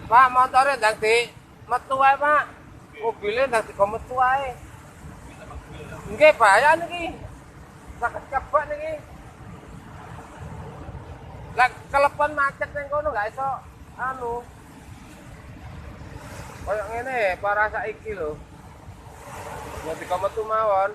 Pak, motornya ndang di metu ae, Pak. Mobilnya ndang digometu ae. Nggih, bahaya niki. Saged kebak niki. Lah kelepon macet ning kono gak iso anu. Kayak ngene para saiki lho. Ya digometu mawon.